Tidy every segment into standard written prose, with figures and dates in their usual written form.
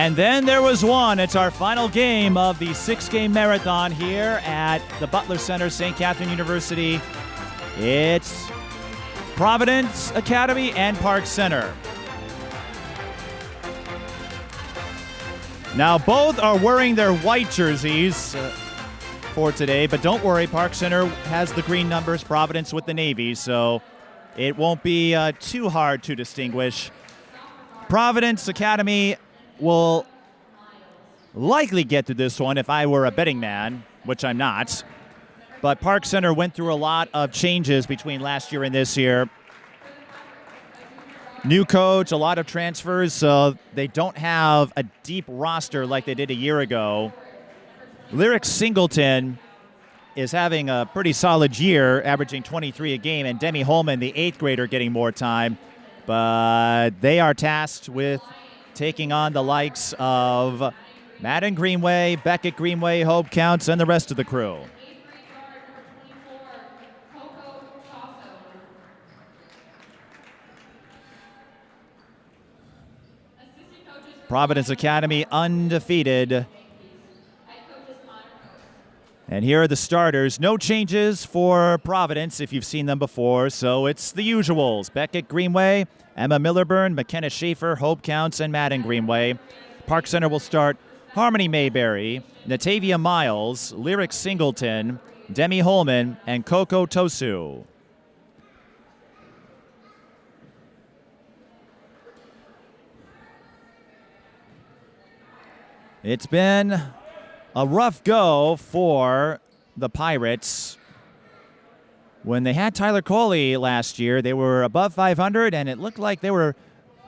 And then there was one. It's our final game of the 6-game marathon here at the Butler Center, St. Catherine University. It's Providence Academy and Park Center. Now both are wearing their white jerseys for today, but don't worry, Park Center has the green numbers, Providence with the navy, so it won't be too hard to distinguish. Providence Academy will likely get to this one if I were a betting man, which I'm not. But Park Center went through a lot of changes between last year and this year. New coach, a lot of transfers, so they don't have a deep roster like they did a year ago. Lyric Singleton is having a pretty solid year, averaging 23 a game, and Demi Holman, the 8th grader, getting more time. But they are tasked with taking on the likes of Maddyn Greenway, Beckett Greenway, Hope Counts, and the rest of the crew. Providence Academy undefeated. And here are the starters. No changes for Providence if you've seen them before, so it's the usuals. Beckett Greenway, Emma Millerburn, McKenna Schaefer, Hope Counts, and Maddyn Greenway. Park Center will start Harmony Mayberry, Natavia Miles, Lyric Singleton, Demi Holman, and Coco Tosu. It's been a rough go for the Pirates. When they had Tyler Coley last year, they were above 500, and it looked like they were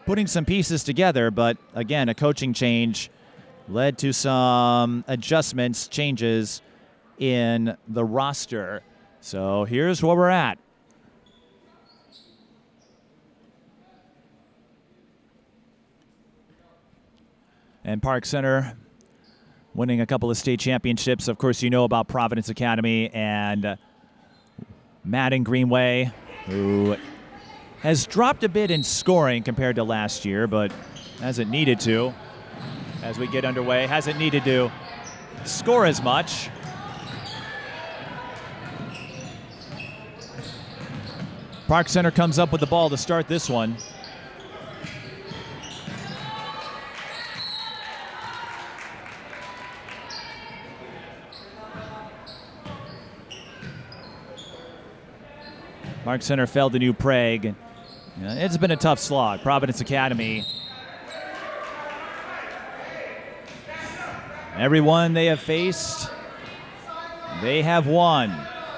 putting some pieces together. But again, a coaching change led to some adjustments, changes in the roster. So here's where we're at. And Park Center winning a couple of state championships. Of course, you know about Providence Academy and Maddyn Greenway, who has dropped a bit in scoring compared to last year, but hasn't needed to. As we get underway, hasn't needed to score as much. Park Center comes up with the ball to start this one. Park Center fell to New Prague. It's been a tough slog. Providence Academy. Everyone they have faced, they have won.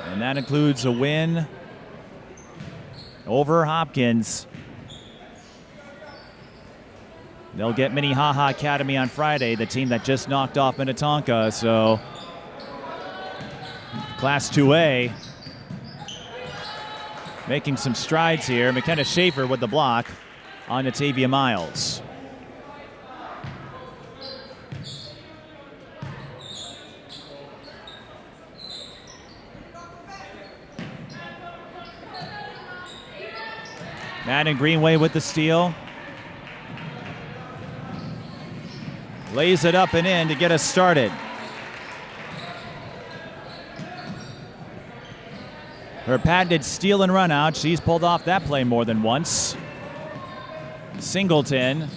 And that includes a win over Hopkins. They'll get Minnehaha Academy on Friday, the team that just knocked off Minnetonka. So, Class 2A. Making some strides here. McKenna Schaefer with the block on Natavia Miles. Maddyn Greenway with the steal. Lays it up and in to get us started. Her patented steal and run out. She's pulled off that play more than once. Singleton.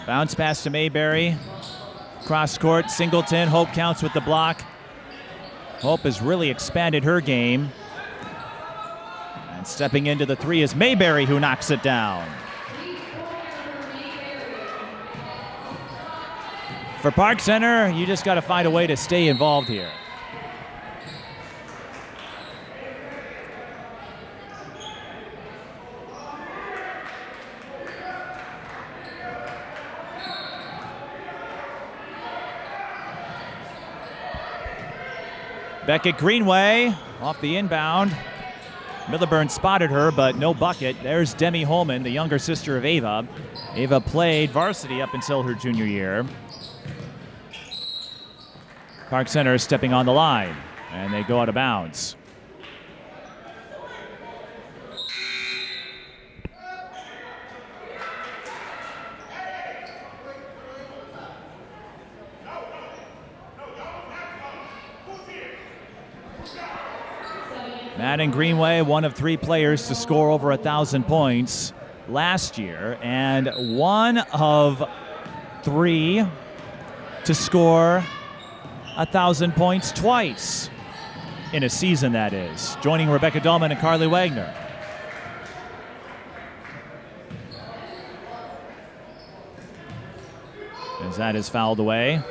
Bounce pass to Mayberry. Cross court, Singleton. Hope Counts with the block. Hope has really expanded her game. And stepping into the three is Mayberry, who knocks it down. For Park Center, you just got to find a way to stay involved here. Beckett Greenway off the inbound. Millerburn spotted her, but no bucket. There's Demi Holman, the younger sister of Ava. Ava played varsity up until her junior year. Park Center stepping on the line, and they go out of bounds. Maddyn Greenway, one of 3 players to score over 1,000 points last year, and one of 3 to score 1,000 points twice in a season, that is, joining Rebecca Dahlman and Carly Wagner. As that is fouled away.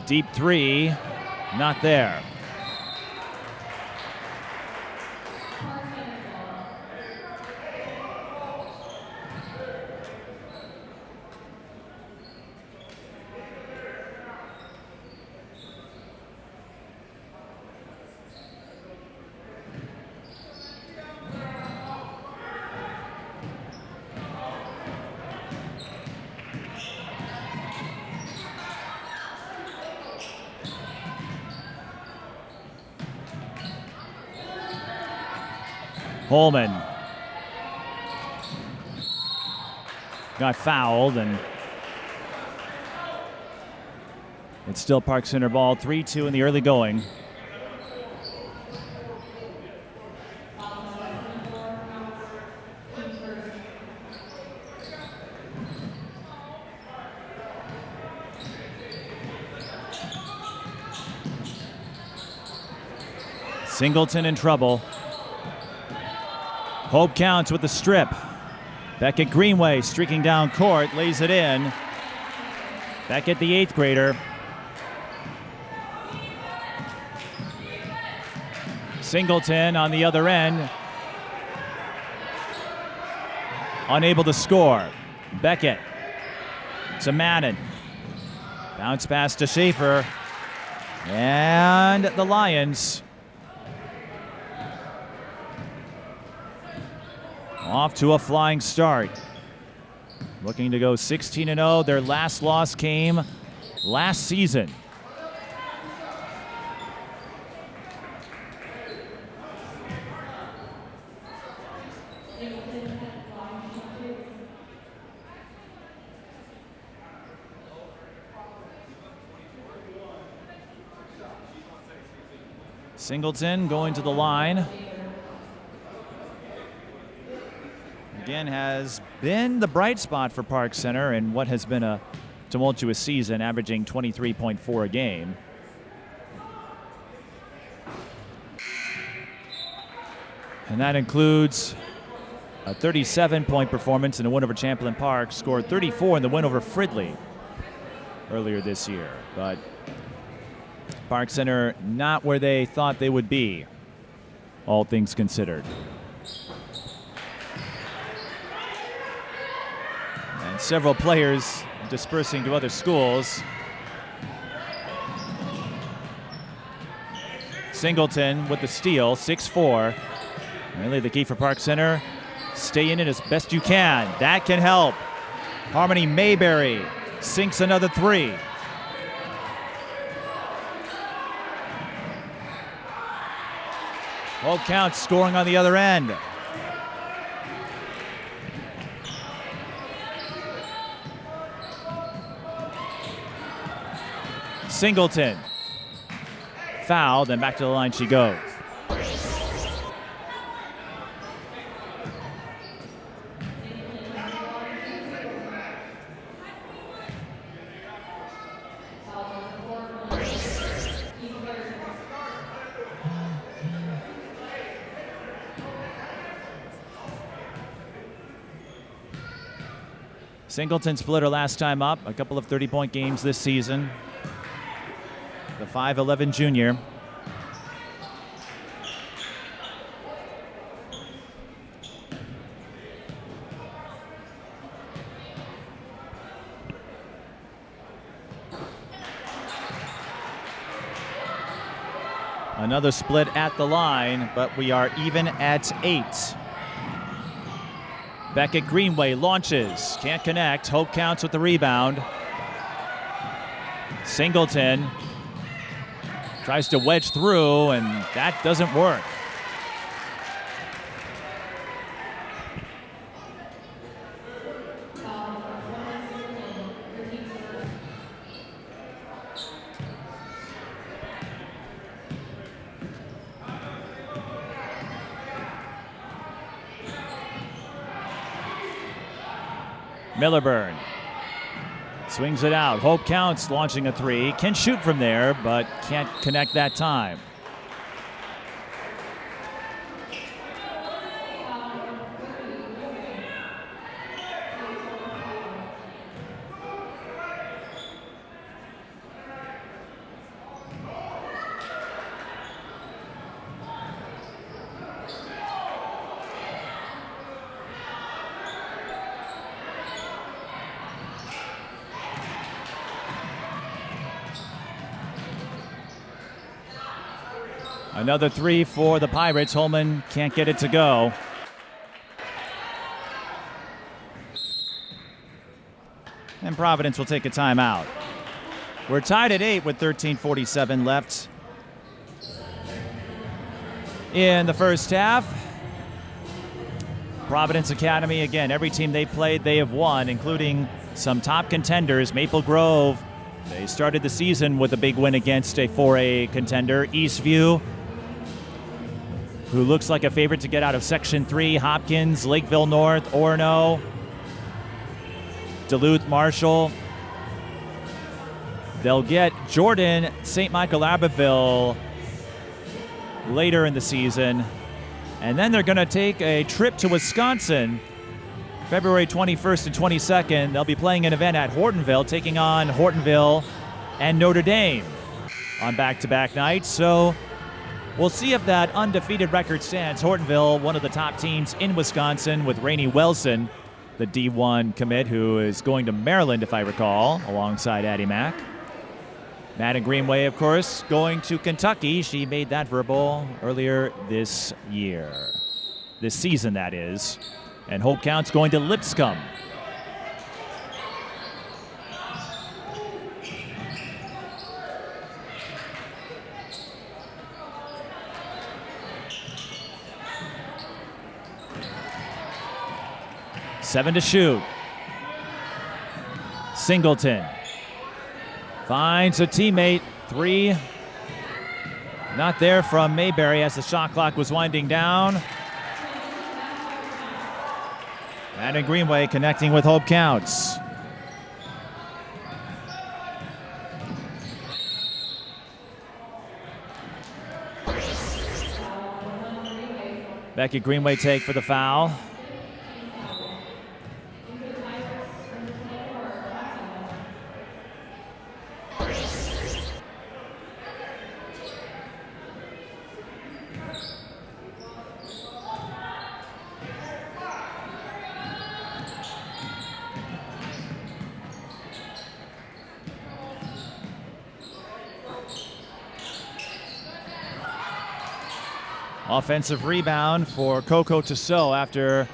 Deep 3, not there. Holman got fouled, and it's still Park Center ball, 3-2 in the early going. Singleton in trouble. Hope counts with the strip. Beckett Greenway streaking down court, lays it in. Beckett, the 8th grader. Singleton on the other end. Unable to score. Beckett to Maddyn. Bounce pass to Schaefer. And the Lions off to a flying start. Looking to go 16-0. Their last loss came last season. Singleton going to the line. Again, has been the bright spot for Park Center in what has been a tumultuous season, averaging 23.4 a game. And that includes a 37-point performance in a win over Champlain Park, scored 34 in the win over Fridley earlier this year. But Park Center not where they thought they would be, all things considered. And several players dispersing to other schools. Singleton with the steal, 6-4. Really the key for Park Center, stay in it as best you can. That can help. Harmony Mayberry sinks another 3. Hope counts scoring on the other end. Singleton fouled, and back to the line she goes. Singleton split her last time up, a couple of 30-point games this season. The 5'11" junior. Another split at the line, but we are even at 8. Beckett Greenway launches, can't connect. Hope counts with the rebound. Singleton tries to wedge through, and that doesn't work. Millerburn swings it out. Hope Counts launching a three. Can shoot from there, but can't connect that time. Another three for the Pirates. Holman can't get it to go. And Providence will take a timeout. We're tied at 8 with 13:47 left in the first half. Providence Academy, again, every team they played, they have won, including some top contenders. Maple Grove, they started the season with a big win against a 4A contender. Eastview, who looks like a favorite to get out of Section 3. Hopkins, Lakeville North, Orono, Duluth, Marshall. They'll get Jordan, St. Michael, Abbeville later in the season. And then they're going to take a trip to Wisconsin, February 21st and 22nd. They'll be playing an event at Hortonville, taking on Hortonville and Notre Dame on back-to-back nights. So we'll see if that undefeated record stands. Hortonville, one of the top teams in Wisconsin, with Rainey Wilson, the D1 commit, who is going to Maryland, if I recall, alongside Addie Mack. Maddyn Greenway, of course, going to Kentucky. She made that verbal earlier this year. This season, that is. And Hope Counts going to Lipscomb. Seven to shoot. Singleton finds a teammate. Three not there from Mayberry as the shot clock was winding down. Maddyn Greenway connecting with Hope Counts. Becky Greenway take for the foul. Offensive rebound for Coco Tissot after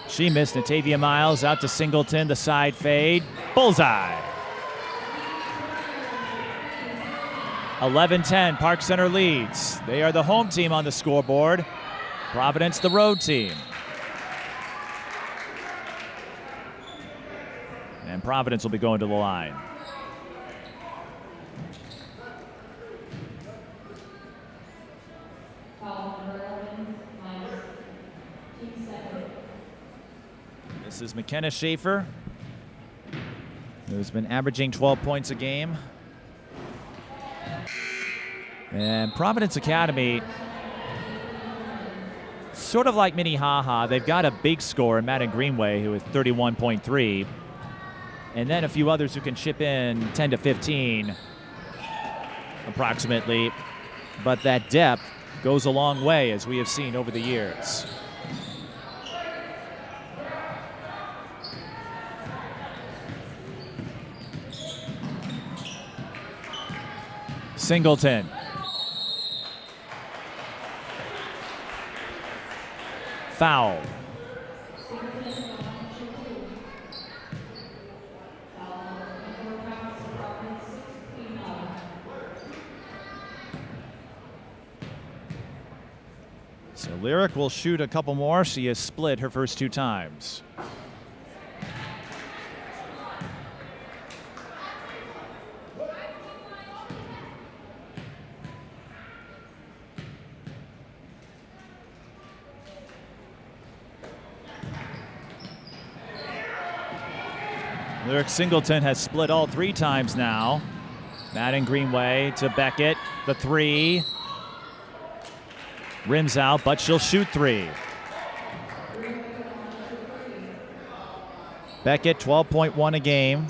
she missed. Natavia Miles out to Singleton, the side fade. Bullseye. 11-10, Park Center leads. They are the home team on the scoreboard. Providence, the road team. And Providence will be going to the line. This is McKenna Schaefer, who's been averaging 12 points a game. And Providence Academy, sort of like Minnehaha, they've got a big scorer, Maddyn Greenway, who is 31.3, and then a few others who can chip in 10 to 15 approximately. But that depth goes a long way, as we have seen over the years. Singleton. Foul. So Lyric will shoot a couple more. She has split her first two times. Lyric Singleton has split all 3 times now. Maddyn Greenway to Beckett. The 3. Rims out, but she'll shoot 3. Beckett, 12.1 a game.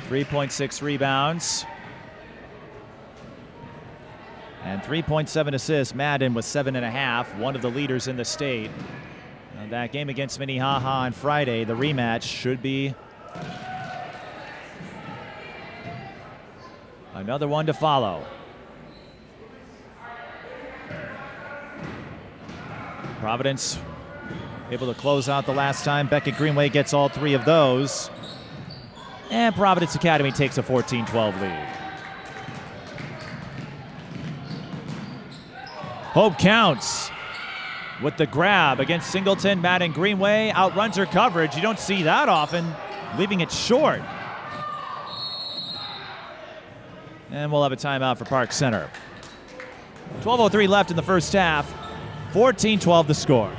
.6 rebounds. And 3.7 assists. Maddyn with 7.5, one of the leaders in the state. That game against Minnehaha on Friday, the rematch, should be another one to follow. Providence able to close out the last time. Beckett Greenway gets all 3 of those. And Providence Academy takes a 14-12 lead. Hope counts with the grab against Singleton. Maddyn Greenway outruns her coverage. You don't see that often, leaving it short. And we'll have a timeout for Park Center. 12:03 left in the first half. 14-12 the score.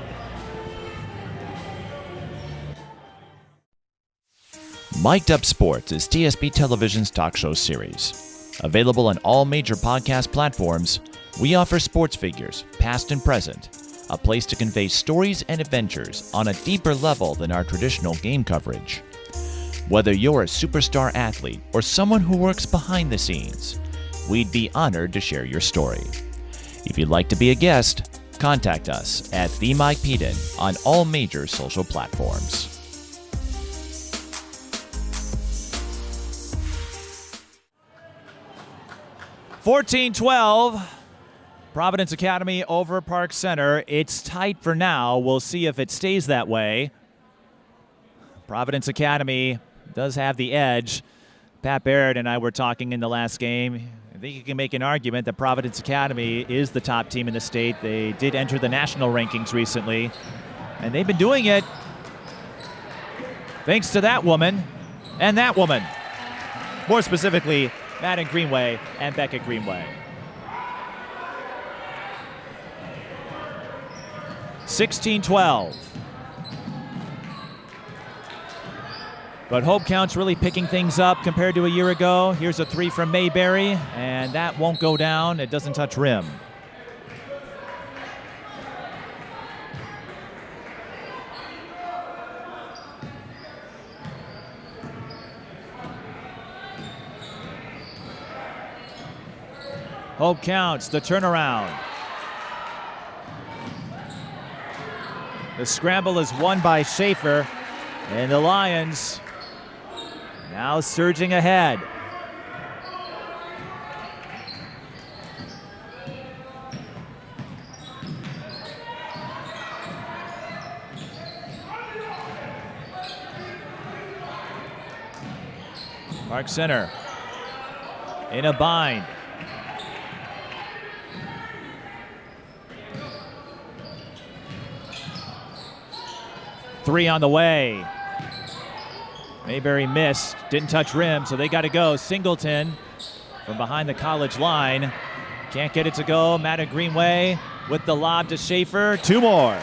Mic'd Up Sports is TSP Television's talk show series. Available on all major podcast platforms, we offer sports figures, past and present, a place to convey stories and adventures on a deeper level than our traditional game coverage. Whether you're a superstar athlete or someone who works behind the scenes, we'd be honored to share your story. If you'd like to be a guest, contact us at The Mike Peden on all major social platforms. (14-12). Providence Academy over Park Center. It's tight for now. We'll see if it stays that way. Providence Academy does have the edge. Pat Barrett and I were talking in the last game. I think you can make an argument that Providence Academy is the top team in the state. They did enter the national rankings recently, and they've been doing it thanks to that woman and that woman. More specifically, Maddyn Greenway and Beckett Greenway. 16-12. But Hope Count's really picking things up compared to a year ago. Here's a 3 from Mayberry, and that won't go down. It doesn't touch rim. Hope counts, the turnaround. The scramble is won by Schaefer, and the Lions now surging ahead. Park Center in a bind. Three on the way. Mayberry missed, didn't touch rim, so they got to go. Singleton from behind the college line. Can't get it to go. Maddyn Greenway with the lob to Schaefer. 2 more.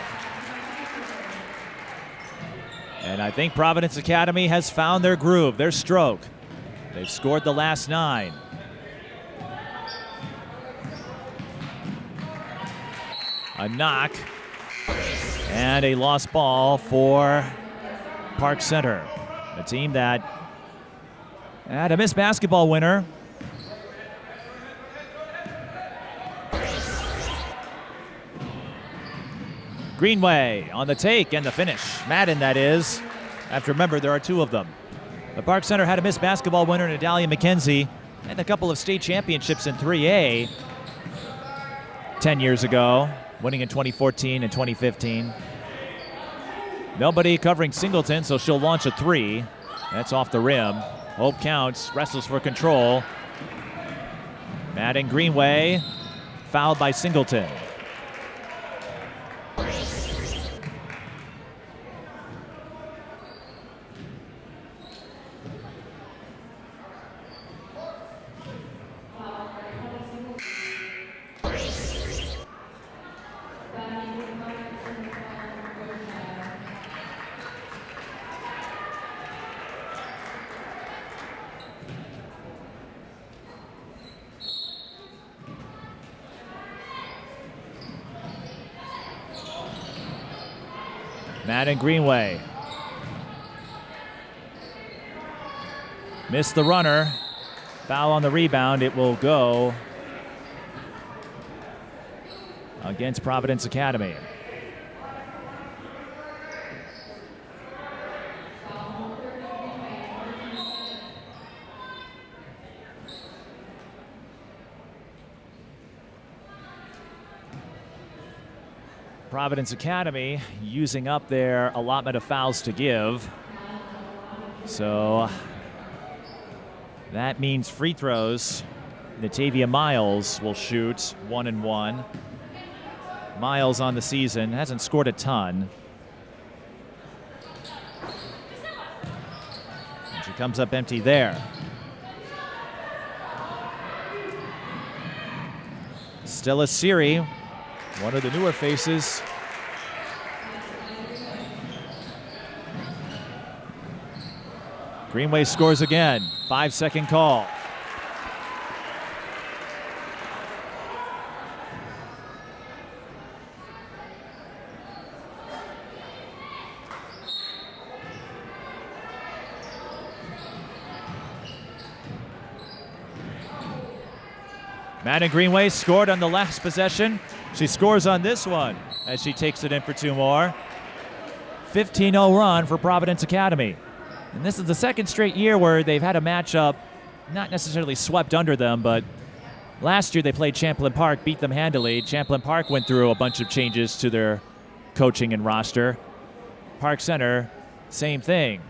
And I think Providence Academy has found their groove, their stroke. They've scored the last 9. A knock. And a lost ball for Park Center, a team that had a missed basketball winner. Greenway on the take and the finish. Maddyn, that is. Have to remember there are 2 of them. The Park Center had a missed basketball winner in Adalia McKenzie and a couple of state championships in 3A 10 years ago, winning in 2014 and 2015. Nobody covering Singleton, so she'll launch a 3. That's off the rim. Hope counts, wrestles for control. Maddyn Greenway, fouled by Singleton. Maddyn Greenway. Missed the runner. Foul on the rebound. It will go against Providence Academy. Providence Academy using up their allotment of fouls to give. So that means free throws. Natavia Miles will shoot 1 and 1. Miles on the season hasn't scored a ton. And she comes up empty there. Stella Siri, one of the newer faces. Greenway scores again. 5-second call. Maddyn Greenway scored on the last possession. She scores on this one as she takes it in for 2 more. 15-0 run for Providence Academy. And this is the second straight year where they've had a matchup not necessarily swept under them, but last year they played Champlain Park, beat them handily. Champlain Park went through a bunch of changes to their coaching and roster. Park Center, same thing,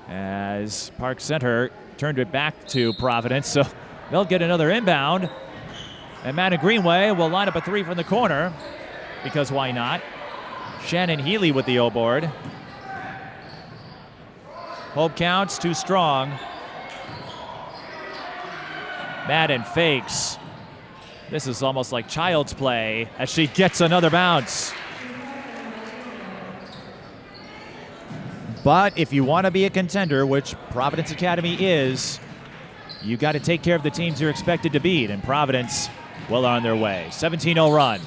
as Park Center turned it back to Providence, so they'll get another inbound. And Maddyn Greenway will line up a 3 from the corner, because why not? Shannon Healy with the O-board. Hope counts, too strong. Maddyn fakes. This is almost like child's play as she gets another bounce. But if you want to be a contender, which Providence Academy is, you got to take care of the teams you're expected to beat, and Providence well on their way. 17-0 run.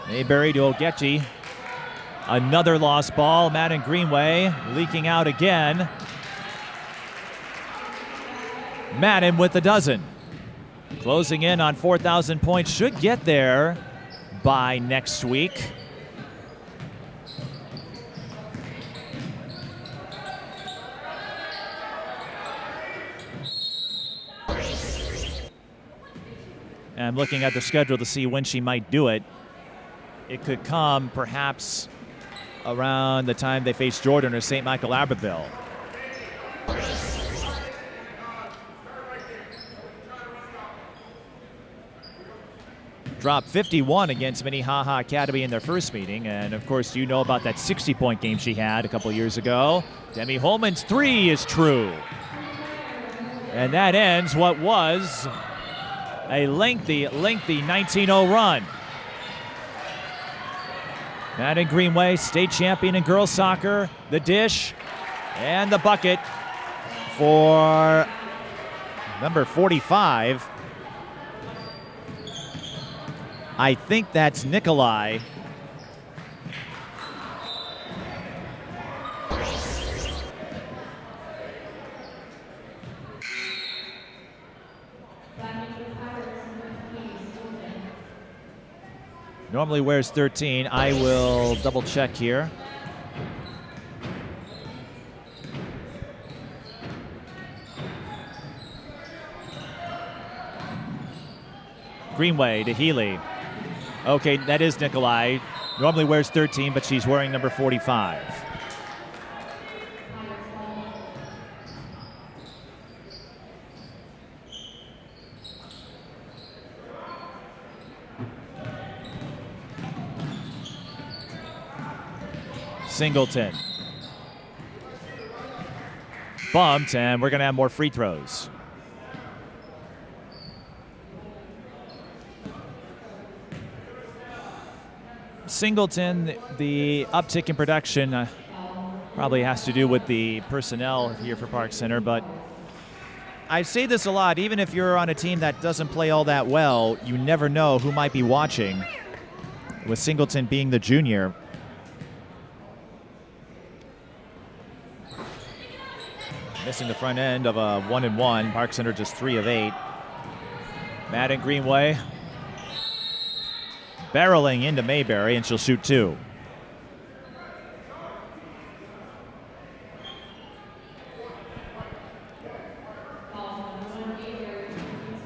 Mayberry to Ogechi. Another lost ball. Maddyn Greenway leaking out again. Maddyn with a dozen. Closing in on 4,000 points. Should get there by next week. I'm looking at the schedule to see when she might do it. It could come perhaps around the time they face Jordan or St. Michael Abbeville. Dropped 51 against Minnehaha Academy in their first meeting, and of course you know about that 60-point game she had a couple years ago. Demi Holman's 3 is true. And that ends what was a lengthy 19-0 run. Maddyn Greenway, state champion in girls soccer, the dish, and the bucket for number 45. I think that's Nikolai. Normally wears 13. I will double check here. Greenway to Healy. Okay, that is Nikolai. Normally wears 13, but she's wearing number 45. Singleton. Bumped, and we're going to have more free throws. Singleton, the uptick in production probably has to do with the personnel here for Park Center, but I say this a lot, even if you're on a team that doesn't play all that well, you never know who might be watching, with Singleton being the junior. Missing the front end of a 1-and-1. Park Center just 3 of 8. Maddyn Greenway barreling into Mayberry, and she'll shoot 2.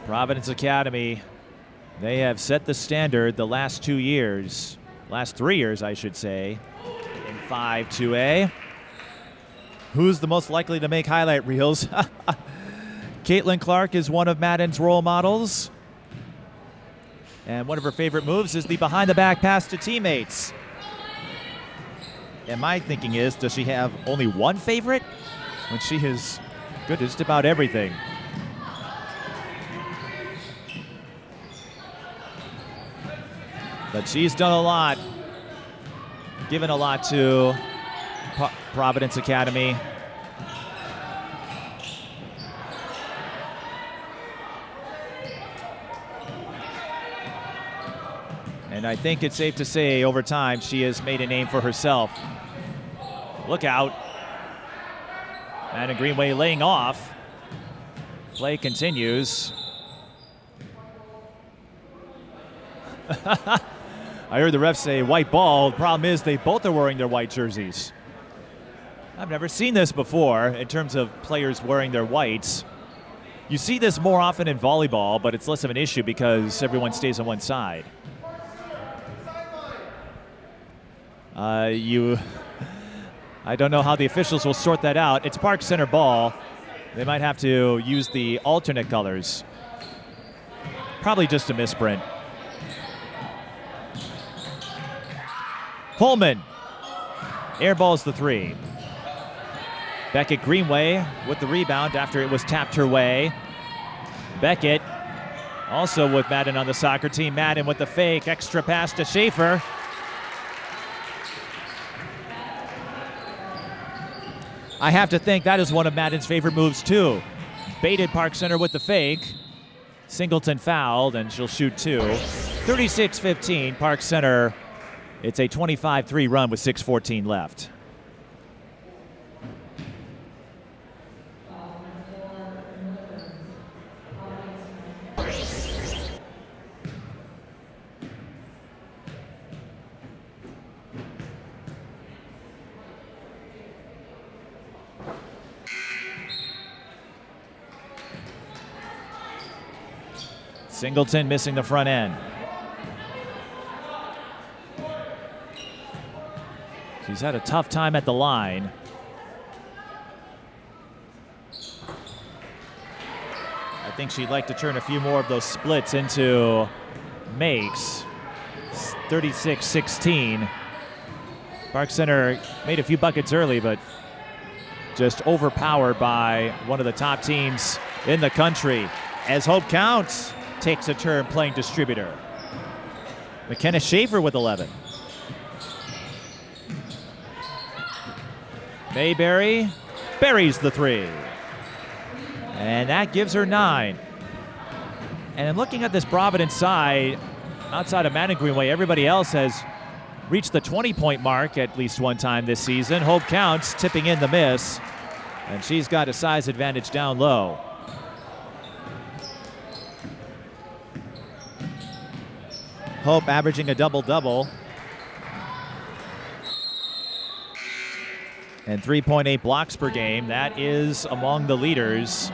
Providence Academy, they have set the standard the last 2 years, last 3 years, I should say, in 5-2A. Who's the most likely to make highlight reels? Caitlin Clark is one of Maddyn's role models. And one of her favorite moves is the behind-the-back pass to teammates. And my thinking is, does she have only one favorite? When she is good at just about everything. But she's done a lot, given a lot to Providence Academy. And I think it's safe to say over time she has made a name for herself. Look out. Maddyn Greenway laying off. Play continues. I heard the ref say white ball. The problem is they both are wearing their white jerseys. I've never seen this before in terms of players wearing their whites. You see this more often in volleyball, but it's less of an issue because everyone stays on one side. I don't know how the officials will sort that out. It's Park Center ball. They might have to use the alternate colors. Probably just a misprint. Holman airballs the 3. Beckett Greenway with the rebound after it was tapped her way. Beckett also with Maddyn on the soccer team. Maddyn with the fake, extra pass to Schaefer. I have to think that is one of Maddyn's favorite moves too. Baited Park Center with the fake. Singleton fouled, and she'll shoot 2. 36-15, Park Center. It's a 25-3 run with 6:14 left. Singleton missing the front end. She's had a tough time at the line. I think she'd like to turn a few more of those splits into makes. 36-16. Park Center made a few buckets early, but just overpowered by one of the top teams in the country. As Hope Counts takes a turn playing distributor. McKenna Schaefer with 11. Mayberry buries the 3. And that gives her 9. And looking at this Providence side, outside of Maddyn Greenway, everybody else has reached the 20-point mark at least one time this season. Hope Counts tipping in the miss, and she's got a size advantage down low. Hope averaging a double-double. And 3.8 blocks per game. That is among the leaders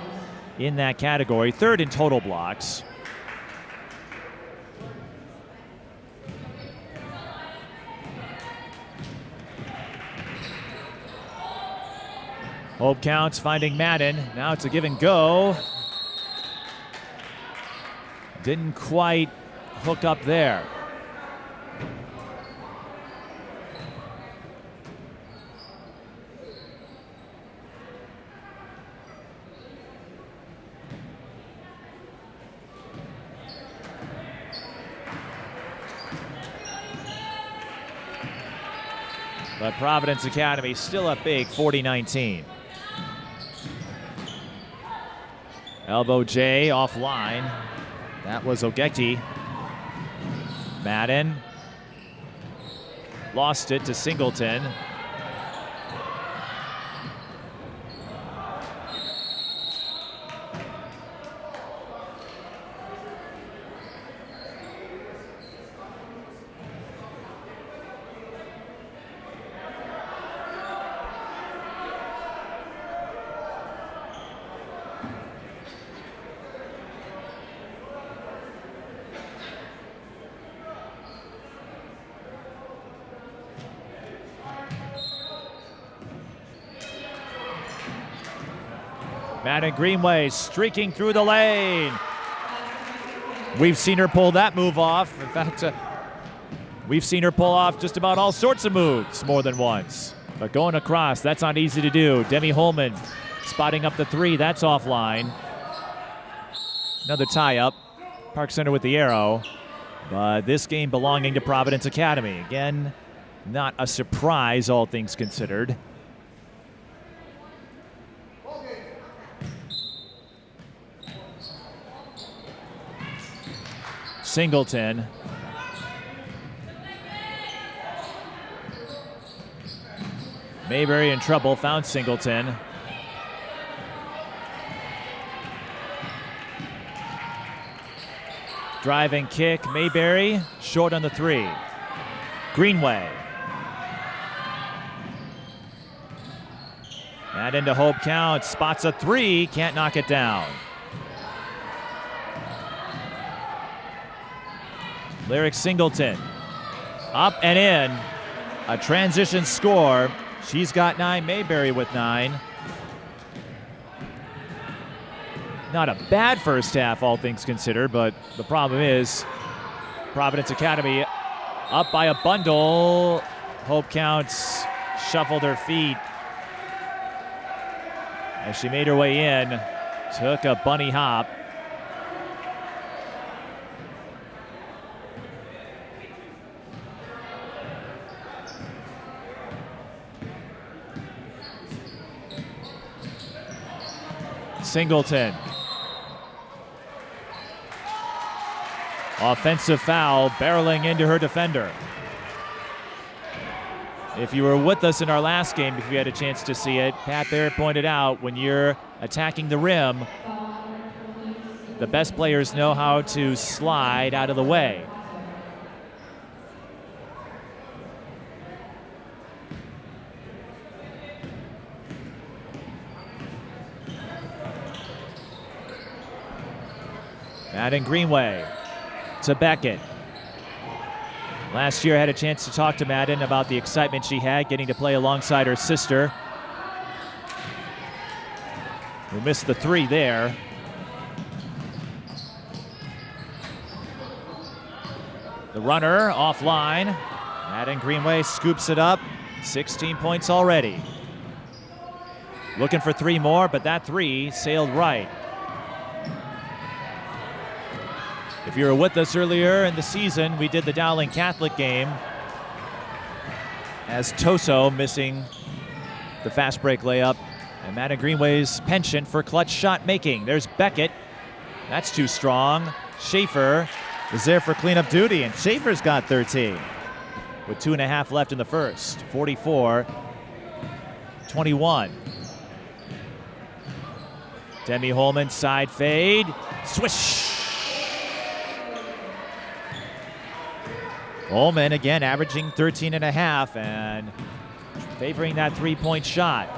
in that category. 3rd in total blocks. Hope Counts finding Maddyn. Now it's a give and go. Didn't quite hook up there. But Providence Academy still up big, 40-19. Elbow J offline. That was Ogeti. Maddyn lost it to Singleton. Maddyn Greenway streaking through the lane. We've seen her pull that move off. In fact, we've seen her pull off just about all sorts of moves more than once. But going across, that's not easy to do. Demi Holman spotting up the three. That's offline. Another tie-up. Park Center with the arrow. But this game belonging to Providence Academy. Again, not a surprise, all things considered. Singleton. Mayberry in trouble, found Singleton. Driving kick, Mayberry, short on the three. Greenway. That into Hope count, spots a three, can't knock it down. Lyric Singleton, up and in, a transition score. She's got 9, Mayberry with 9. Not a bad first half, all things considered, but the problem is Providence Academy up by a bundle. Hope counts, shuffled her feet as she made her way in, took a bunny hop. Singleton. Offensive foul, barreling into her defender. If you were with us in our last game, if you had a chance to see it, Pat Barrett pointed out when you're attacking the rim, the best players know how to slide out of the way. Maddyn Greenway to Beckett. Last year I had a chance to talk to Maddyn about the excitement she had getting to play alongside her sister, who missed the three there. The runner offline. Maddyn Greenway scoops it up. 16 points already. Looking for 3 more, but that 3 sailed right. If you were with us earlier in the season, we did the Dowling Catholic game as Toso missing the fast break layup and Maddyn Greenway's penchant for clutch shot making. There's Beckett. That's too strong. Schaefer is there for cleanup duty, and Schaefer's got 13 with 2.5 left in the first. 44-21. Demi Holman side fade. Swish. Holman again averaging 13.5 and favoring that 3-point shot.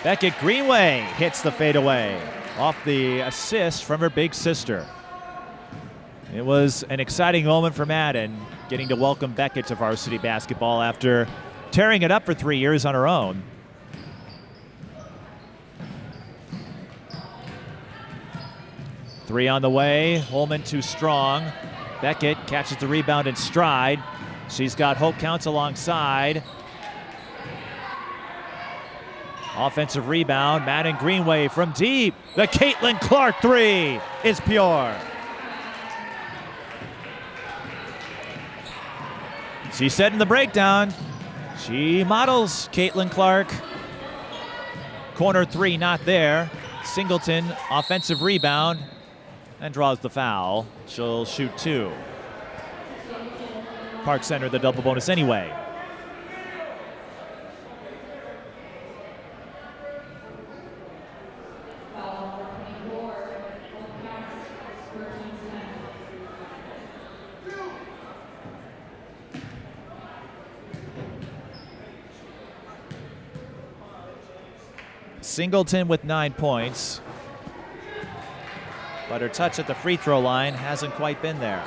Beckett Greenway hits the fadeaway off the assist from her big sister. It was an exciting moment for Maddyn, getting to welcome Beckett to varsity basketball after tearing it up for 3 years on her own. Three on the way, Holman too strong. Beckett catches the rebound in stride. She's got Hope counts alongside. Offensive rebound, Maddyn Greenway from deep. The Caitlin Clark 3 is pure. She said in the breakdown, She models Caitlin Clark. Corner three not there. Singleton, offensive rebound, and draws the foul. She'll shoot two. Park Center the double bonus anyway. Singleton with 9 points, but her touch at the free throw line hasn't quite been there.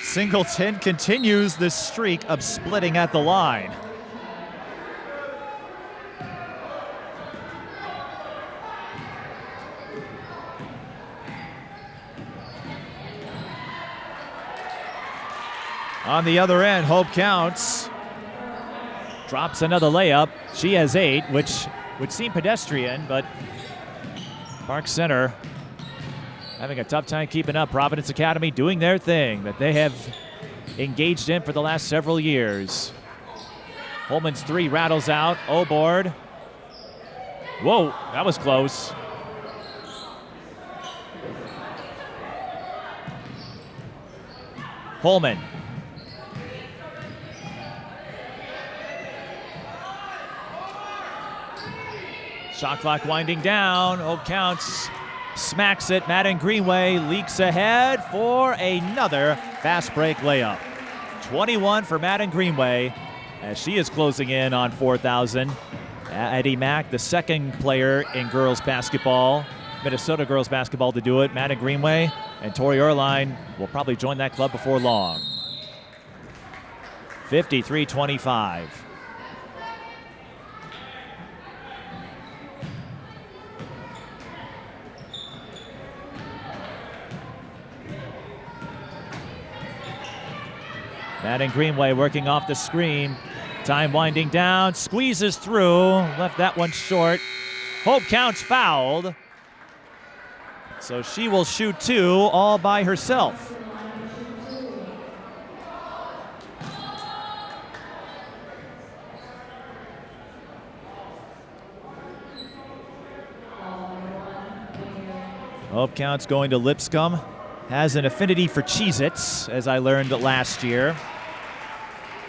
Singleton continues this streak of splitting at the line. On the other end, Hope Counts drops another layup. She has 8, which would seem pedestrian, but Park Center having a tough time keeping up. Providence Academy doing their thing that they have engaged in for the last several years. Holman's 3 rattles out. O-board. Whoa, that was close. Holman. Shot clock winding down. Hope Counts smacks it. Maddyn Greenway leaks ahead for another fast break layup. 21 for Maddyn Greenway as she is closing in on 4,000. Eddie Mack, the second player in girls basketball, Minnesota girls basketball to do it. Maddyn Greenway and Tori Erline will probably join that club before long. 53-25. Maddyn Greenway working off the screen. Time winding down, squeezes through, left that one short. Hope Counts fouled. So she will shoot 2 all by herself. Hope Counts going to Lipscomb. Has an affinity for Cheez-Its, as I learned last year.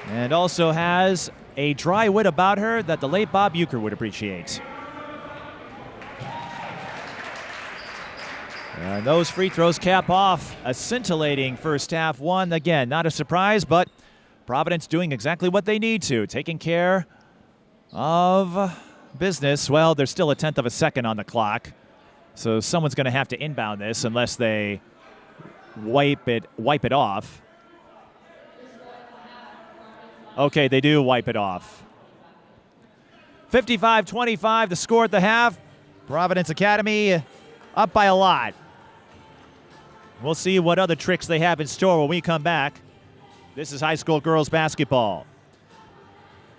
And also has a dry wit about her that the late Bob Uecker would appreciate. And those free throws cap off a scintillating first half. One, again, not a surprise, but Providence doing exactly what they need to, taking care of business. Well, there's still a 1/10 of a second on the clock, so someone's going to have to inbound this unless they wipe it off. Okay, they do wipe it off. 55-25, the score at the half. Providence Academy up by a lot. We'll see what other tricks they have in store when we come back. This is high school girls basketball.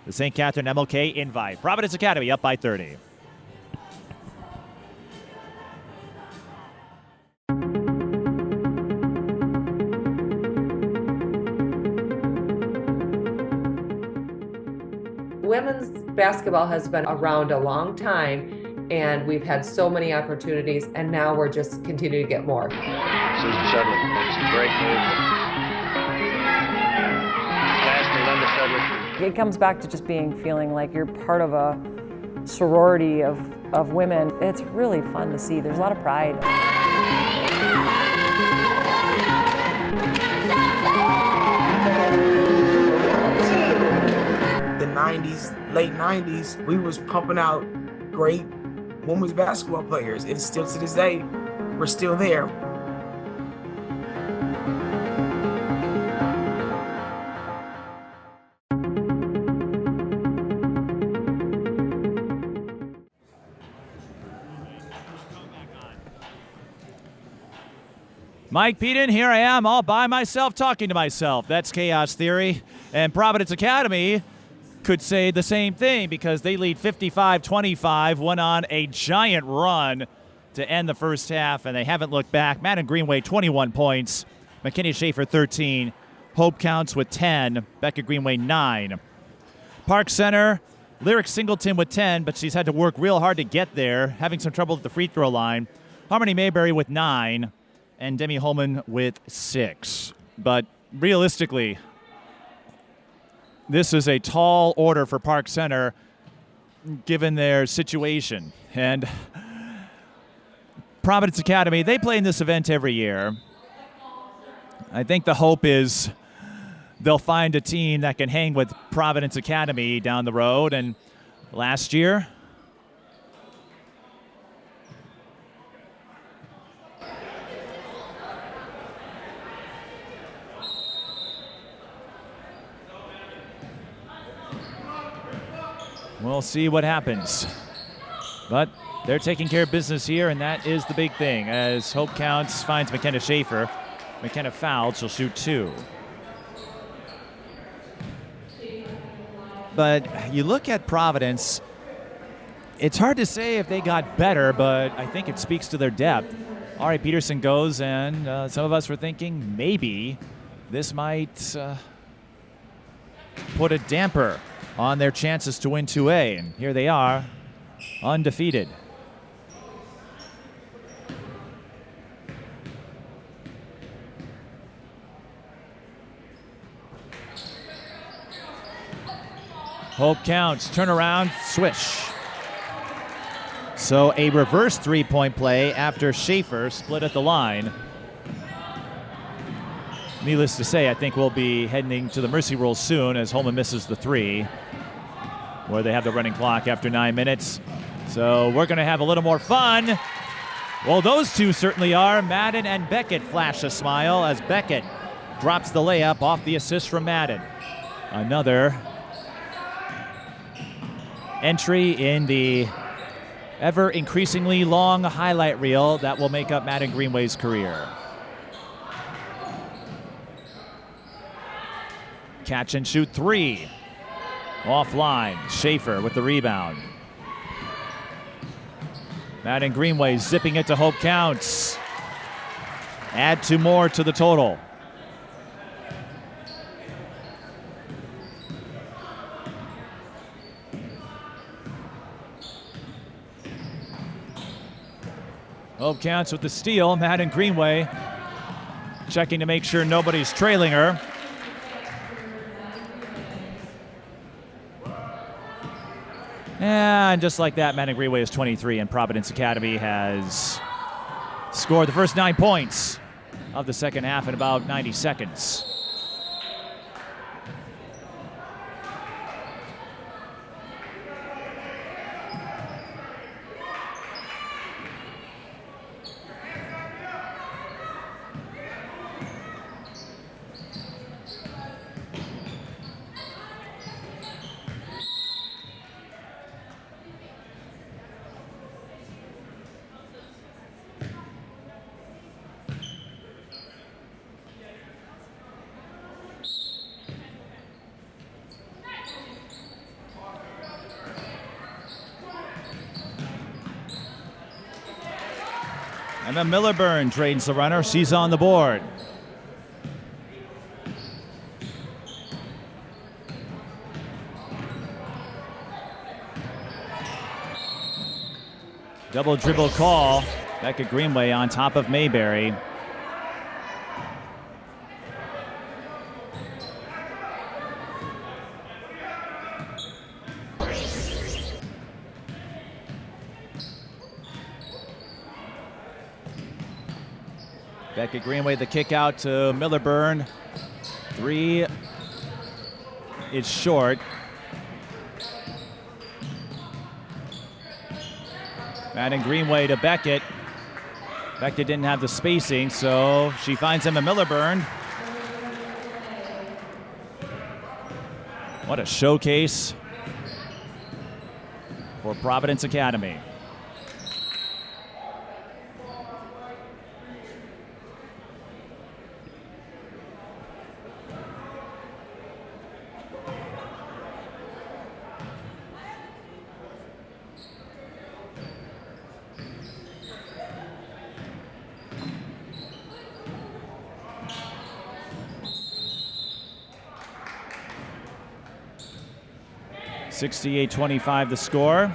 The St. Catherine MLK invite. Providence Academy up by 30. Women's basketball has been around a long time, and we've had so many opportunities, and now we're just continuing to get more. Susan Shudley makes a great move. Pass to Linda Shudley. It comes back to just feeling like you're part of a sorority of women. It's really fun to see. There's a lot of pride. The 90s, late 90s, we was pumping out great women's basketball players. And still to this day, we're still there. Mike Peden, here I am all by myself talking to myself. That's chaos theory. And Providence Academy could say the same thing because they lead 55-25, went on a giant run to end the first half, and they haven't looked back. Maddyn Greenway, 21 points. McKinney Schaefer, 13. Hope Counts with 10. Becca Greenway, 9. Park Center, Lyric Singleton with 10, but she's had to work real hard to get there, having some trouble at the free throw line. Harmony Mayberry with 9, and Demi Holman with 6. But realistically, this is a tall order for Park Center given their situation. And Providence Academy, they play in this event every year. I think the hope is they'll find a team that can hang with Providence Academy down the road. And last year, we'll see what happens. But they're taking care of business here, and that is the big thing. As Hope Counts finds McKenna Schaefer. McKenna fouled, she'll shoot 2. But you look at Providence, it's hard to say if they got better, but I think it speaks to their depth. Ari Peterson goes, and some of us were thinking maybe this might put a damper on their chances to win 2A, and here they are, undefeated. Hope Counts, turn around, swish. So a reverse three-point play after Schaefer split at the line. Needless to say, I think we'll be heading to the mercy rule soon as Holman misses the 3, where they have the running clock after 9 minutes. So we're going to have a little more fun. Well, those two certainly are. Maddyn and Beckett flash a smile as Beckett drops the layup off the assist from Maddyn. Another entry in the ever increasingly long highlight reel that will make up Maddyn Greenway's career. Catch and shoot 3. Offline, Schaefer with the rebound. Maddyn Greenway zipping it to Hope Counts. Add 2 more to the total. Hope Counts with the steal. Maddyn Greenway checking to make sure nobody's trailing her. And just like that, Maddyn Greenway is 23, and Providence Academy has scored the first 9 points of the second half in about 90 seconds. And then Millerburn trades the runner. She's on the board. Double dribble call. Becca Greenway on top of Mayberry. Becca Greenway, the kick out to Millerburn. 3 is short. Maddyn Greenway to Beckett. Beckett didn't have the spacing, so she finds him a Millerburn. What a showcase for Providence Academy. 68-25 the score.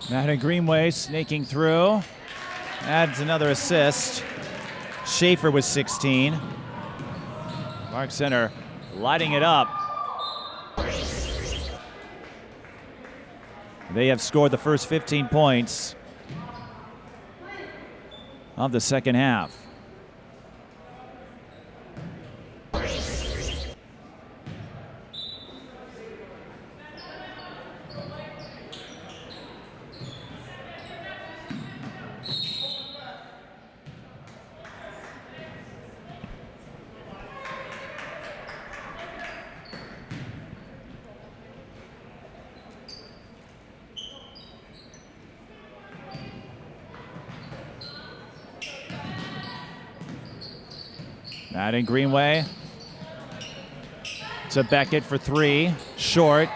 Maddyn Greenway snaking through. Adds another assist. Schaefer with 16. Park Center lighting it up. They have scored the first 15 points of the second half. Maddyn Greenway to Beckett for three, short.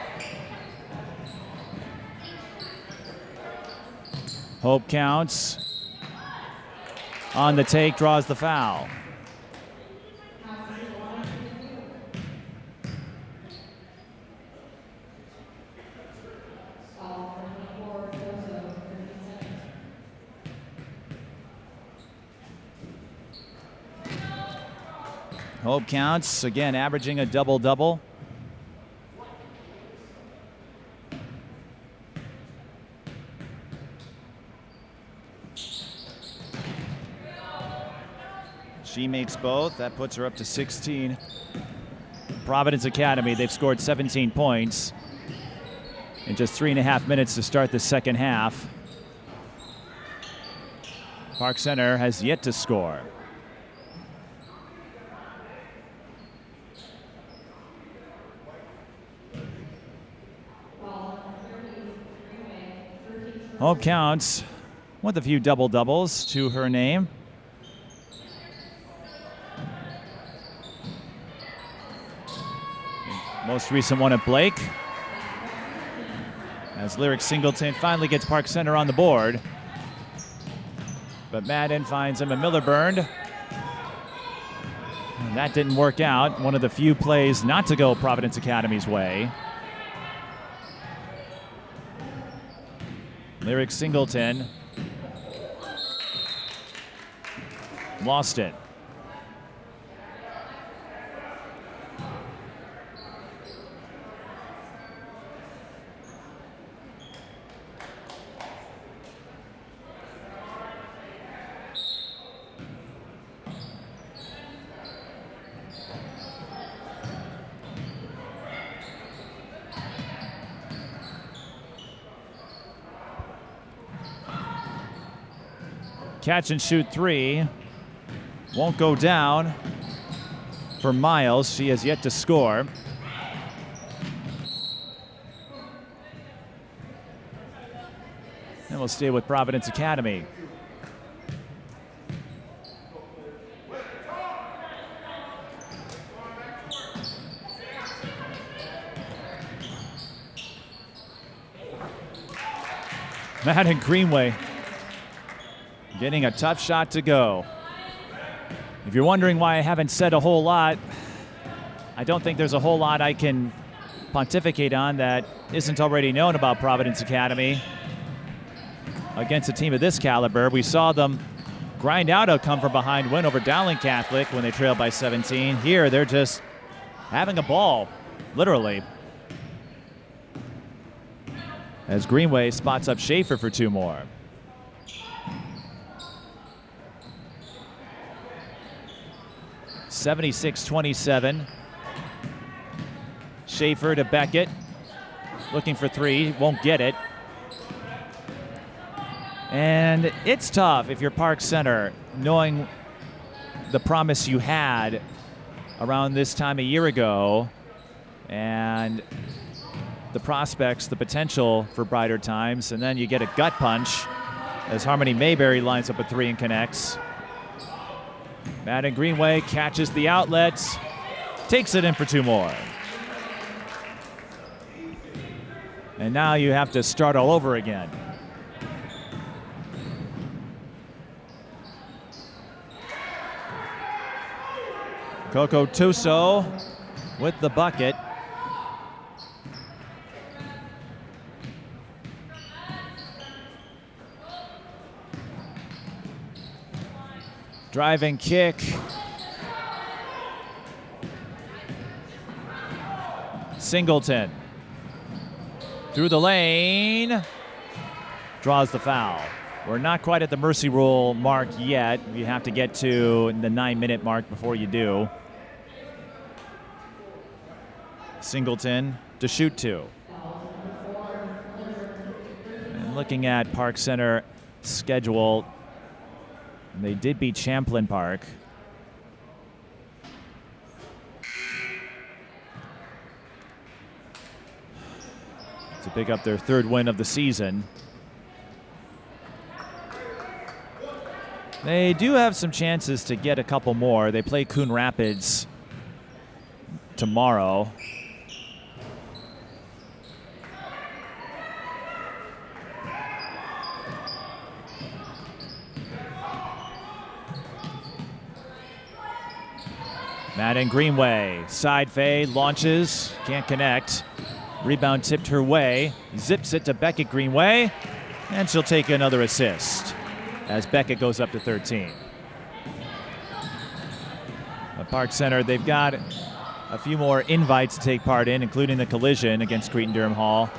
Hope counts. On the take, draws the foul. Hope counts, again averaging a double-double. She makes both, that puts her up to 16. Providence Academy, they've scored 17 points in just 3.5 minutes to start the second half. Park Center has yet to score. Hope counts with a few double-doubles to her name. Most recent one at Blake. As Lyric Singleton finally gets Park Center on the board. But Maddyn finds him a Miller-burned. And that didn't work out. One of the few plays not to go Providence Academy's way. Lyric Singleton lost it. Catch and shoot three. Won't go down for Miles. She has yet to score. And we'll stay with Providence Academy. Maddyn Greenway getting a tough shot to go. If you're wondering why I haven't said a whole lot, I don't think there's a whole lot I can pontificate on that isn't already known about Providence Academy. Against a team of this caliber, we saw them grind out a come-from-behind win over Dowling Catholic when they trailed by 17. Here, they're just having a ball, literally. As Greenway spots up Schaefer for two more. (76-27). Schaefer to Beckett. Looking for three, won't get it. And it's tough if you're Park Center, knowing the promise you had around this time a year ago and the prospects, the potential for brighter times, and then you get a gut punch as Harmony Mayberry lines up a three and connects. Maddyn Greenway catches the outlet, takes it in for two more. And now you have to start all over again. Coco Tuso with the bucket. Driving kick. Singleton. Through the lane. Draws the foul. We're not quite at the mercy rule mark yet. You have to get to the 9-minute mark before you do. Singleton to shoot 2. And looking at Park Center schedule, they did beat Champlain Park. To pick up their 3rd win of the season. They do have some chances to get a couple more. They play Coon Rapids tomorrow. Maddyn Greenway, side fade, launches, can't connect. Rebound tipped her way, zips it to Beckett Greenway, and she'll take another assist as Beckett goes up to 13. At Park Center, they've got a few more invites to take part in, including the collision against Cretin-Durham Hall.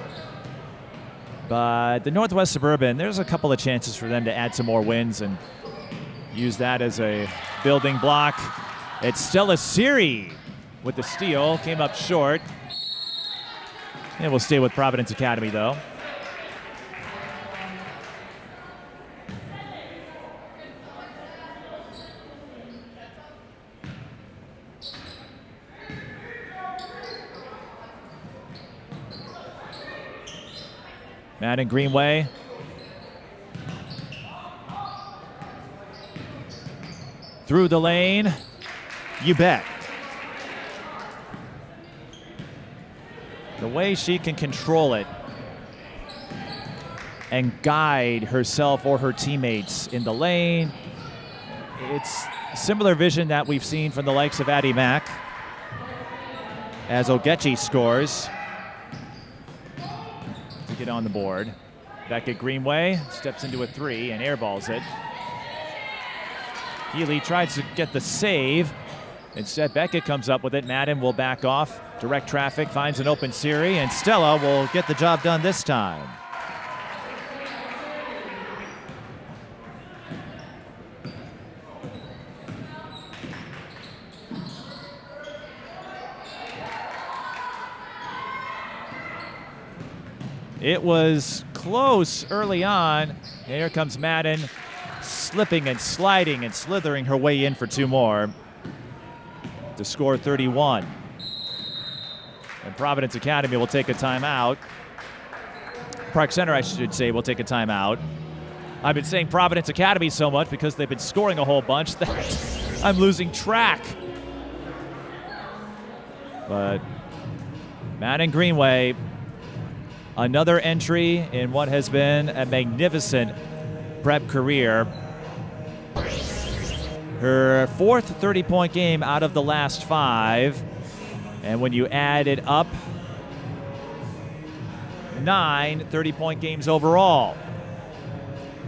But the Northwest Suburban, there's a couple of chances for them to add some more wins and use that as a building block. It's Stella Siri with the steal, came up short. And we'll stay with Providence Academy, though. Maddyn Greenway. Through the lane. You bet. The way she can control it and guide herself or her teammates in the lane. It's similar vision that we've seen from the likes of Addie Mack as Ogechi scores to get on the board. Beckett Greenway steps into a 3 and airballs it. Healy tries to get the save. Instead, Beckett comes up with it. Maddyn will back off. Direct traffic, finds an open Siri, and Stella will get the job done this time. It was close early on. And here comes Maddyn, slipping and sliding and slithering her way in for 2 more to score 31. And Providence Academy will take a timeout. Park Center, I should say, will take a timeout. I've been saying Providence Academy so much because they've been scoring a whole bunch that I'm losing track. But Maddyn Greenway, another entry in what has been a magnificent prep career. Her 4th 30-point game out of the last 5. And when you add it up, 9 30-point games overall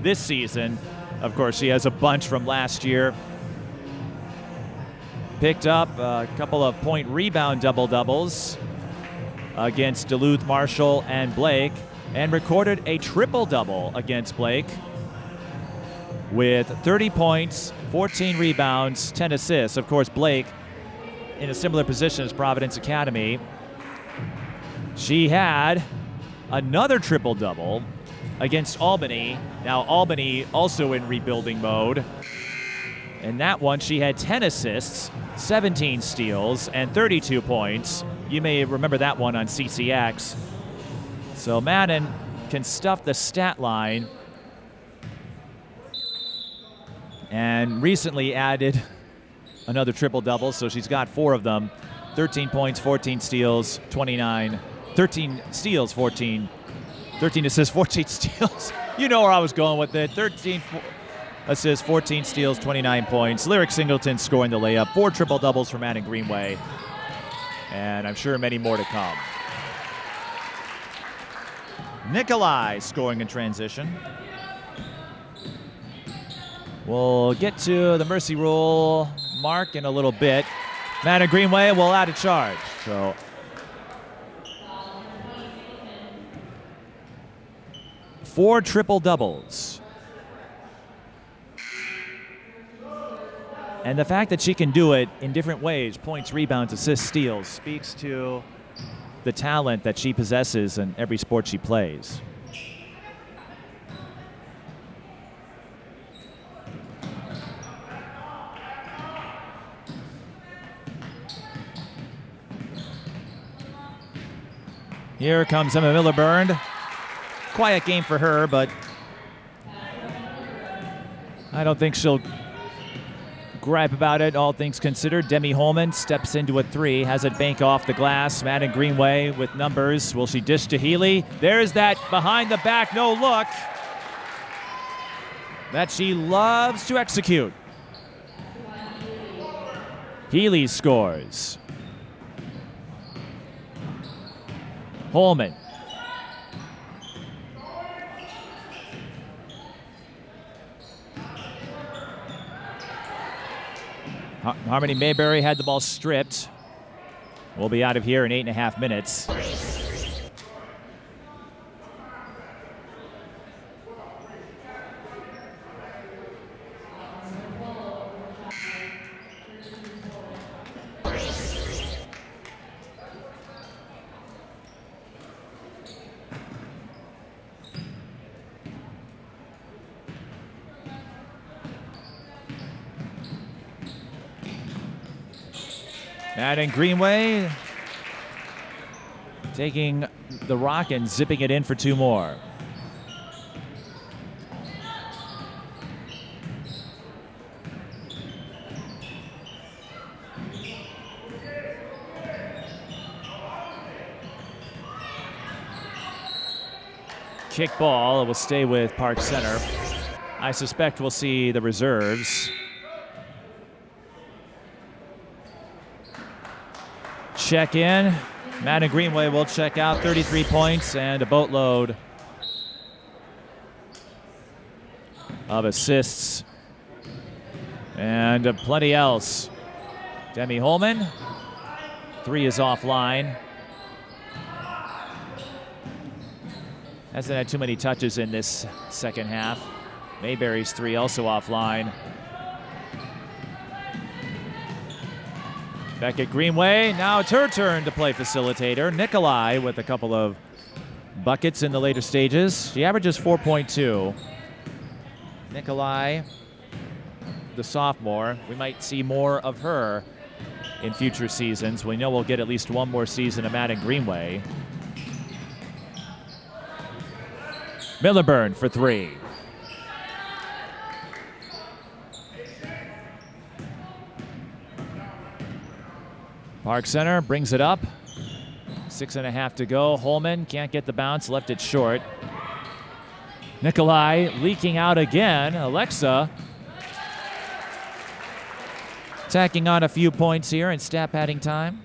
this season. Of course, she has a bunch from last year. Picked up a couple of point rebound double-doubles against Duluth, Marshall, and Blake, and recorded a triple-double against Blake with 30 points, 14 rebounds, 10 assists. Of course, Blake in a similar position as Providence Academy. She had another triple-double against Albany. Now, Albany also in rebuilding mode. In that one, she had 10 assists, 17 steals, and 32 points. You may remember that one on CCX. So Maddyn can stuff the stat line and recently added another triple-double, so she's got 4 of them. 13 points, 14 steals, 13 steals, 13 assists, 14 steals. You know where I was going with it. assists, 14 steals, 29 points. Lyric Singleton scoring the layup. 4 triple-doubles for Maddyn Greenway. And I'm sure many more to come. Nikolai scoring in transition. We'll get to the mercy rule mark in a little bit. Maddyn Greenway will add a charge. So four triple-doubles. And the fact that she can do it in different ways, points, rebounds, assists, steals, speaks to the talent that she possesses in every sport she plays. Here comes Emma Miller-Byrne. Quiet game for her, but I don't think she'll gripe about it, all things considered. Demi Holman steps into a three, has it bank off the glass. Maddyn Greenway with numbers. Will she dish to Healy? There's that behind the back no look that she loves to execute. Healy scores. Holman. Harmony Mayberry had the ball stripped. We'll be out of here in 8.5 minutes. Maddyn Greenway taking the rock and zipping it in for two more. Kick ball, it will stay with Park Center. I suspect we'll see the reserves. Check in. Maddyn Greenway will check out. 33 points and a boatload of assists and plenty else. Demi Holman, three is offline. Hasn't had too many touches in this second half. Mayberry's three also offline. Beckett Greenway, now it's her turn to play facilitator. Nikolai with a couple of buckets in the later stages. She averages 4.2. Nikolai, the sophomore, we might see more of her in future seasons. We know we'll get at least one more season of Maddyn Greenway. Miller-Byrne for three. Park Center brings it up. 6.5 to go. Holman can't get the bounce, left it short. Nikolai leaking out again. Alexa tacking on a few points here in stat padding time.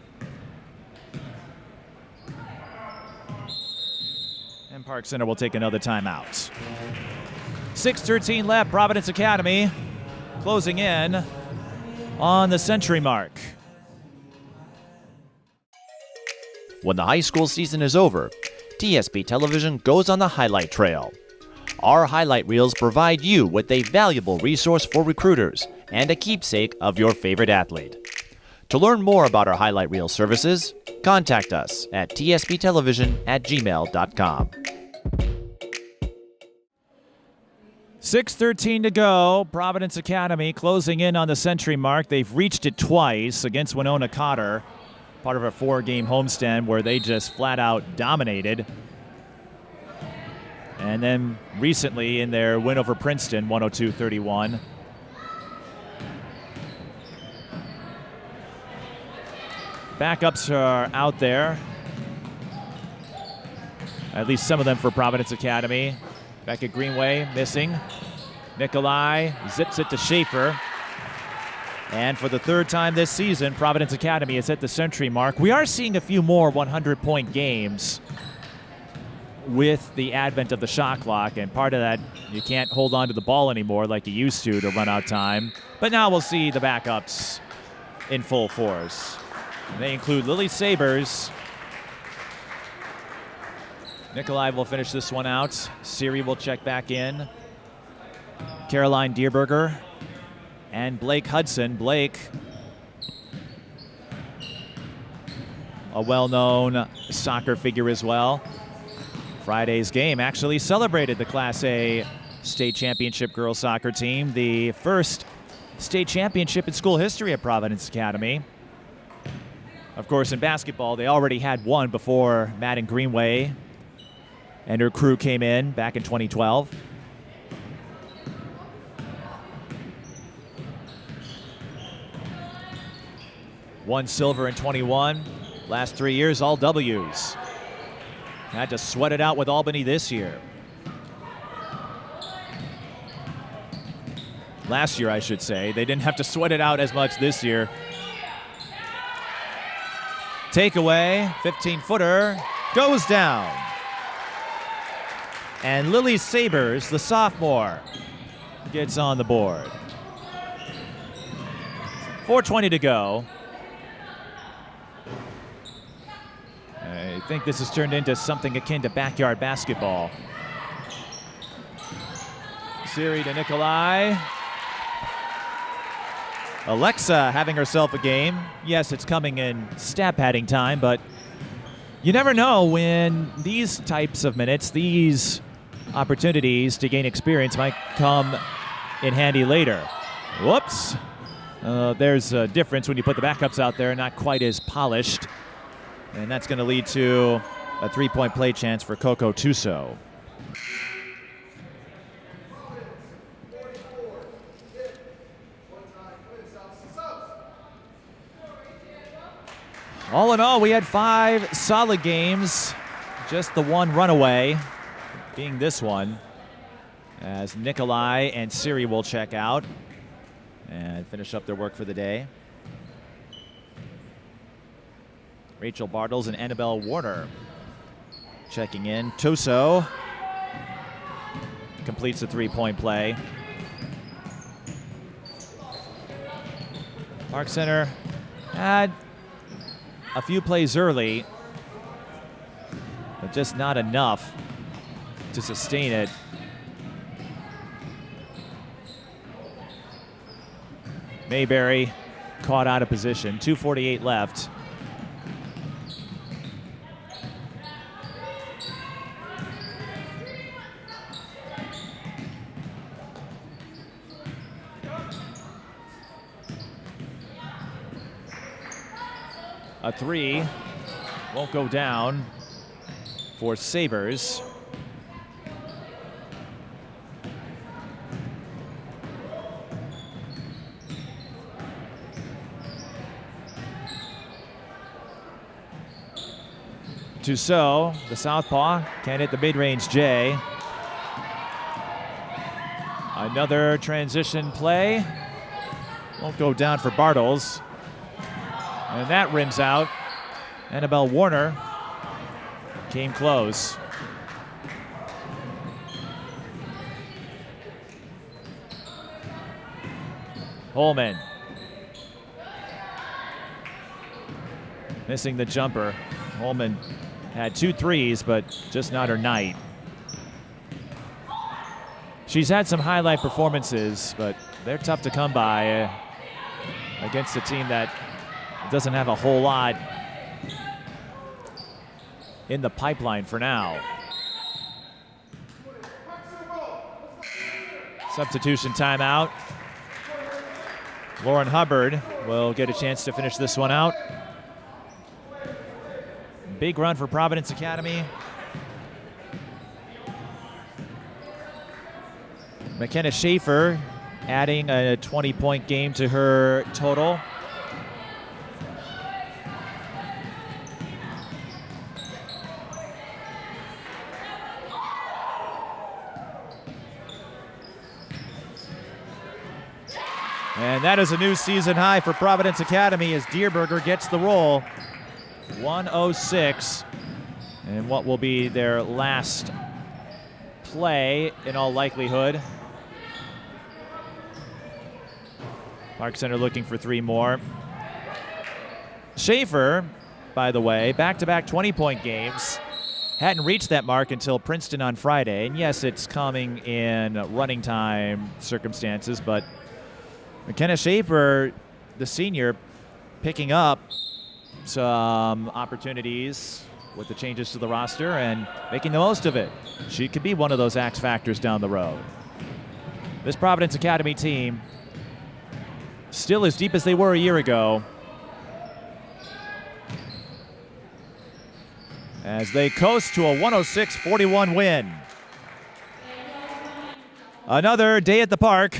And Park Center will take another timeout. 6:13 left. Providence Academy closing in on the century mark. When the high school season is over, TSP Television goes on the highlight trail. Our highlight reels provide you with a valuable resource for recruiters and a keepsake of your favorite athlete. To learn more about our highlight reel services, contact us at tsptelevision@gmail.com. 6:13 to go. Providence Academy closing in on the century mark. They've reached it twice against Winona Cotter, part of a 4-game homestand where they just flat out dominated. And then recently in their win over Princeton, 102-31. Backups are out there. At least some of them for Providence Academy. Beckett Greenway missing. Nikolai zips it to Schaefer. And for the third time this season, Providence Academy has hit the century mark. We are seeing a few more 100-point games with the advent of the shot clock, and part of that, you can't hold on to the ball anymore like you used to run out time. But now we'll see the backups in full force. They include Lily Sabers. Nikolai will finish this one out. Siri will check back in. Caroline Dierberger and Blake Hudson. Blake, a well-known soccer figure as well. Friday's game actually celebrated the Class A state championship girls soccer team, the first state championship in school history at Providence Academy. Of course, in basketball, they already had one before Maddyn Greenway and her crew came in back in 2012. One silver in 21. Last 3 years, all W's. Had to sweat it out with Albany this year. Last year, I should say. They didn't have to sweat it out as much this year. Takeaway, 15-footer, goes down. And Lily Sabers, the sophomore, gets on the board. 4:20 to go. I think this has turned into something akin to backyard basketball. Siri to Nikolai. Alexa having herself a game. Yes, it's coming in stat padding time, but you never know when these types of minutes, these opportunities to gain experience might come in handy later. Whoops. There's a difference when you put the backups out there, not quite as polished. And that's going to lead to a three-point play chance for Coco Tuso. All in all, we had 5 solid games. Just the one runaway being this one, as Nikolai and Siri will check out and finish up their work for the day. Rachel Bartles and Annabelle Warner checking in. Tuso completes the three-point play. Park Center had a few plays early, but just not enough to sustain it. Mayberry caught out of position. 2:48 left. A three won't go down for Sabres. Tuso, the southpaw, can't hit the mid-range J. Another transition play. Won't go down for Bartles. And that rims out. Annabelle Warner came close. Holman missing the jumper. Holman had 2 threes, but just not her night. She's had some highlight performances, but they're tough to come by against a team that doesn't have a whole lot in the pipeline for now. Substitution timeout. Lauren Hubbard will get a chance to finish this one out. Big run for Providence Academy. McKenna Schaefer adding a 20-point game to her total. And that is a new season high for Providence Academy as Dierberger gets the roll. 106. And what will be their last play in all likelihood. Park Center looking for 3 more. Schaefer, by the way, back-to-back 20-point games. Hadn't reached that mark until Princeton on Friday. And yes, it's coming in running time circumstances, but McKenna Schaefer, the senior, picking up some opportunities with the changes to the roster and making the most of it. She could be one of those X factors down the road. This Providence Academy team still as deep as they were a year ago, as they coast to a 106-41 win. Another day at the park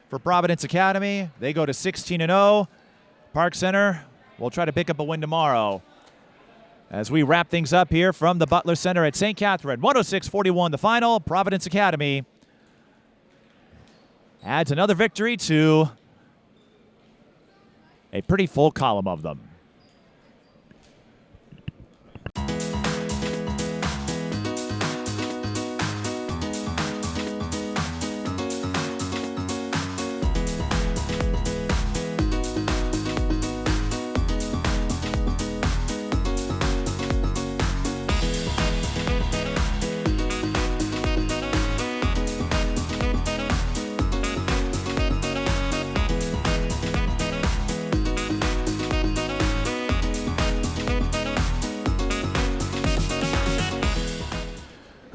for Providence Academy. They go to 16-0. Park Center will try to pick up a win tomorrow. As we wrap things up here from the Butler Center at St. Catherine, 106-41 the final. Providence Academy adds another victory to a pretty full column of them.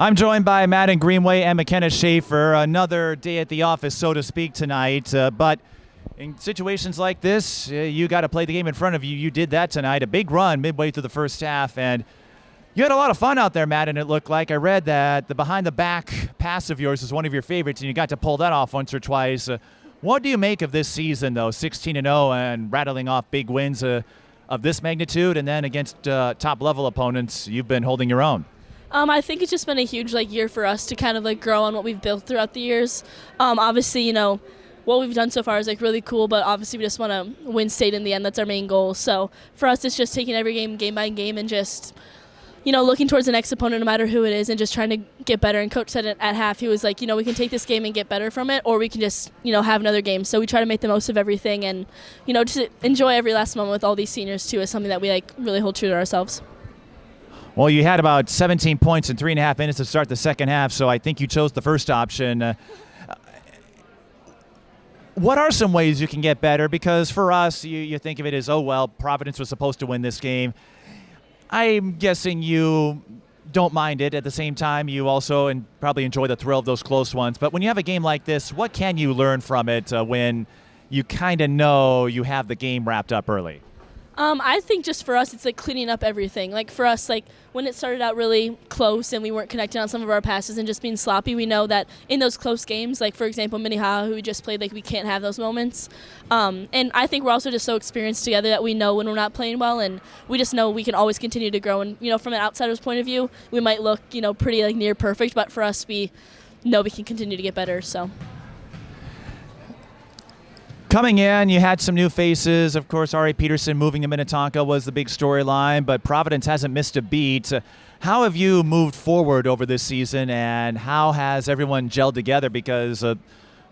I'm joined by Maddyn Greenway and McKenna Schaefer. Another day at the office, so to speak, tonight. But in situations like this, you got to play the game in front of you. You did that tonight. A big run midway through the first half. And you had a lot of fun out there, Maddyn, it looked like. I read that the behind-the-back pass of yours is one of your favorites, and you got to pull that off once or twice. What do you make of this season, though, 16-0 and rattling off big wins of this magnitude? And then against top-level opponents, you've been holding your own. I think it's just been a huge year for us to kind of grow on what we've built throughout the years. Obviously, what we've done so far is really cool, but obviously we just want to win state in the end. That's our main goal. So for us, it's just taking every game by game, and just looking towards the next opponent, no matter who it is, and just trying to get better. And Coach said it at half. He was like, we can take this game and get better from it, or we can just have another game. So we try to make the most of everything, and to enjoy every last moment with all these seniors too is something that we really hold true to ourselves. Well, you had about 17 points in 3.5 minutes to start the second half, so I think you chose the first option. What are some ways you can get better? Because for us, you think of it as, oh, well, Providence was supposed to win this game. I'm guessing you don't mind it. At the same time, you also probably enjoy the thrill of those close ones. But when you have a game like this, what can you learn from it when you kind of know you have the game wrapped up early? I think just for us, it's cleaning up everything. For us, when it started out really close and we weren't connecting on some of our passes and just being sloppy, we know that in those close games, for example, Minnehaha, who we just played, we can't have those moments. And I think we're also just so experienced together that we know when we're not playing well, and we just know we can always continue to grow. And, from an outsider's point of view, we might look, pretty near perfect, but for us, we know we can continue to get better, so. Coming in, you had some new faces. Of course, Ari Peterson moving to Minnetonka was the big storyline, but Providence hasn't missed a beat. How have you moved forward over this season, and how has everyone gelled together? Because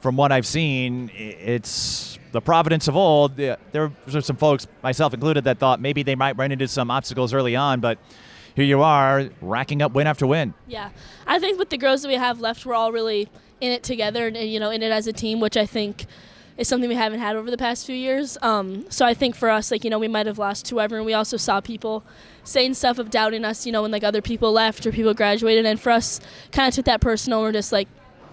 from what I've seen, it's the Providence of old. There were some folks, myself included, that thought maybe they might run into some obstacles early on, but here you are, racking up win after win. Yeah, I think with the girls that we have left, we're all really in it together and, in it as a team, which I think is something we haven't had over the past few years. So I think for us, we might have lost whoever, and we also saw people saying stuff of doubting us, when other people left or people graduated, and for us, kind of took that personal. We're just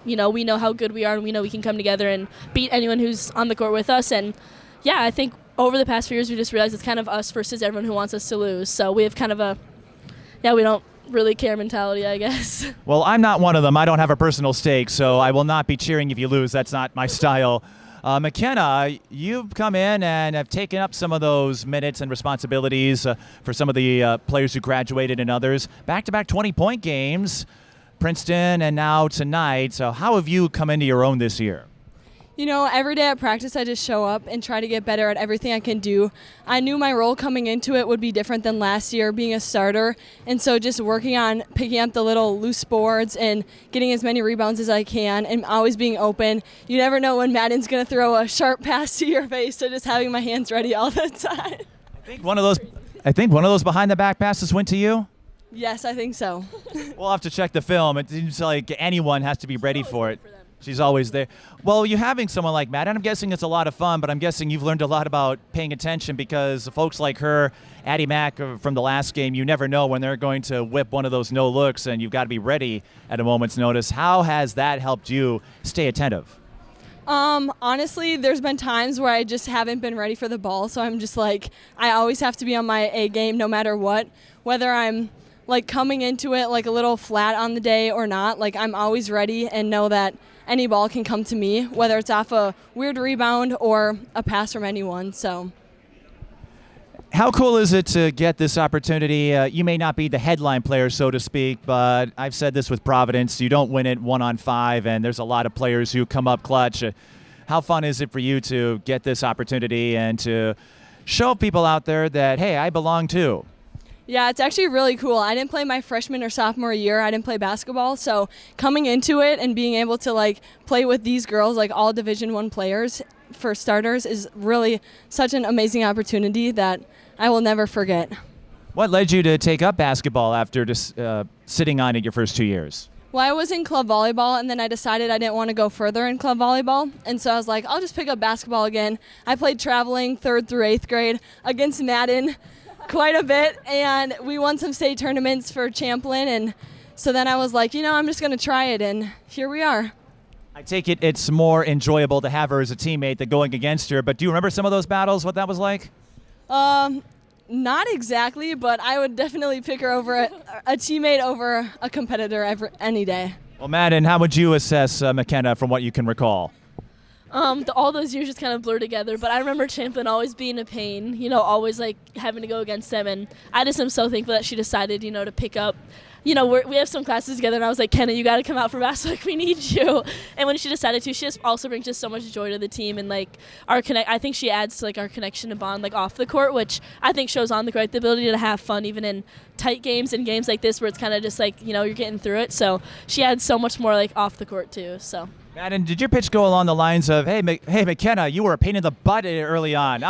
we know how good we are, and we know we can come together and beat anyone who's on the court with us. And yeah, I think over the past few years, we just realized it's kind of us versus everyone who wants us to lose. So we have kind of we don't really care mentality, I guess. Well, I'm not one of them. I don't have a personal stake, so I will not be cheering if you lose. That's not my style. McKenna, you've come in and have taken up some of those minutes and responsibilities for some of the players who graduated and others. Back-to-back 20-point games, Princeton and now tonight. So how have you come into your own this year? You know, every day at practice I just show up and try to get better at everything I can do. I knew my role coming into it would be different than last year being a starter, and so just working on picking up the little loose boards and getting as many rebounds as I can and always being open. You never know when Maddyn's going to throw a sharp pass to your face, so just having my hands ready all the time. I think one of those behind the back passes went to you. Yes, I think so. We'll have to check the film. It seems like anyone has to be ready for it. She's always there. Well, you having someone like Maddyn, I'm guessing it's a lot of fun, but I'm guessing you've learned a lot about paying attention because folks like her, Addie Mack from the last game, you never know when they're going to whip one of those no looks, and you've got to be ready at a moment's notice. How has that helped you stay attentive? Honestly, there's been times where I just haven't been ready for the ball, so I'm just like, I always have to be on my A game no matter what, whether I'm like coming into it like a little flat on the day or not. Like, I'm always ready and know that any ball can come to me, whether it's off a weird rebound or a pass from anyone. So, how cool is it to get this opportunity? You may not be the headline player, so to speak, but I've said this with Providence. You don't win it 1-on-5, and there's a lot of players who come up clutch. How fun is it for you to get this opportunity and to show people out there that, hey, I belong too? yeah, it's actually really cool. I didn't play my freshman or sophomore year. I didn't play basketball. So coming into it and being able to like play with these girls, like all Division I players for starters, is really such an amazing opportunity that I will never forget. What led you to take up basketball after just sitting on it your first 2 years? Well, I was in club volleyball, and then I decided I didn't want to go further in club volleyball, and so I was like, I'll just pick up basketball again. I played traveling 3rd through 8th grade against Maddyn quite a bit, and we won some state tournaments for Champlin, and so then I was like, you know, I'm just going to try it, and here we are. I take it it's more enjoyable to have her as a teammate than going against her, but do you remember some of those battles, what that was like? Not exactly, but I would definitely pick her over a teammate over a competitor any day. Well, Maddyn, how would you assess McKenna from what you can recall? All those years just kind of blur together, but I remember Champlin always being a pain, you know, always like having to go against them, and I just am so thankful that she decided, you know, to pick up. You know, we have some classes together, and I was like, Kenna, you got to come out for basketball. Like, we need you. And when she decided to, she just also brings just so much joy to the team, and like our connect. I think she adds to like our connection and bond, like off the court, which I think shows on the court, the ability to have fun even in tight games and games like this where it's kind of just like, you know, you're getting through it. So she adds so much more like off the court too. So. Maddyn, did your pitch go along the lines of, hey, McKenna, you were a pain in the butt early on.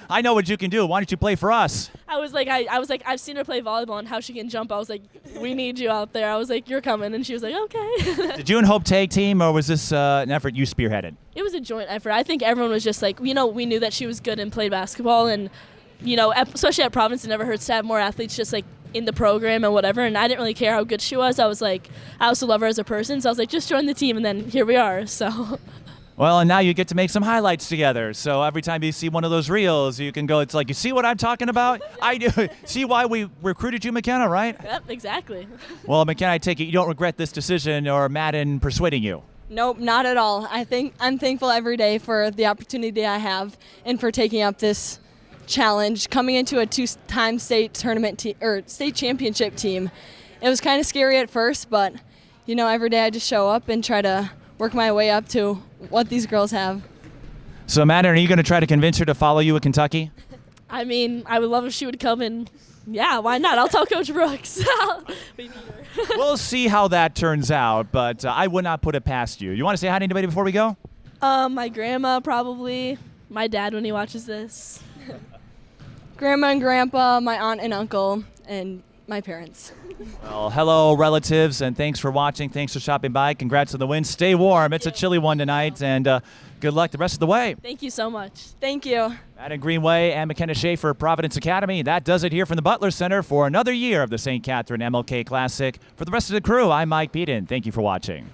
I know what you can do. Why don't you play for us? I was like, I've seen her play volleyball and how she can jump. I was like, we need you out there. I was like, you're coming. And she was like, okay. Did you and Hope tag team, or was this an effort you spearheaded? It was a joint effort. I think everyone was just like, you know, we knew that she was good and played basketball. And, you know, especially at Providence, it never hurts to have more athletes just like in the program and whatever, and I didn't really care how good she was. I was like, I also love her as a person, so I was like, just join the team, and then here we are. So. Well, and now you get to make some highlights together. So every time you see one of those reels, you can go, it's like, you see what I'm talking about? I do. See why we recruited you, McKenna, right? Yep, exactly. Well, McKenna, I take it you don't regret this decision or Maddyn persuading you? Nope, not at all. I think I'm thankful every day for the opportunity I have and for taking up this challenge, coming into a 2-time state tournament or state championship team. It was kind of scary at first, but you know, every day I just show up and try to work my way up to what these girls have. So Maddyn, are you going to try to convince her to follow you at Kentucky? I mean, I would love if she would come, and yeah, why not? I'll tell Coach Brooks. We need her. We'll see how that turns out, but I would not put it past you. You want to say hi to anybody before we go? My grandma, probably. My dad when he watches this. Grandma and grandpa, my aunt and uncle, and my parents. Well, hello, relatives, and thanks for watching. Thanks for stopping by. Congrats on the win. Stay warm. It's a chilly one tonight, and good luck the rest of the way. Thank you so much. Thank you. Maddyn Greenway and McKenna Schaefer, Providence Academy. That does it here from the Butler Center for another year of the St. Catherine MLK Classic. For the rest of the crew, I'm Mike Beaton. Thank you for watching.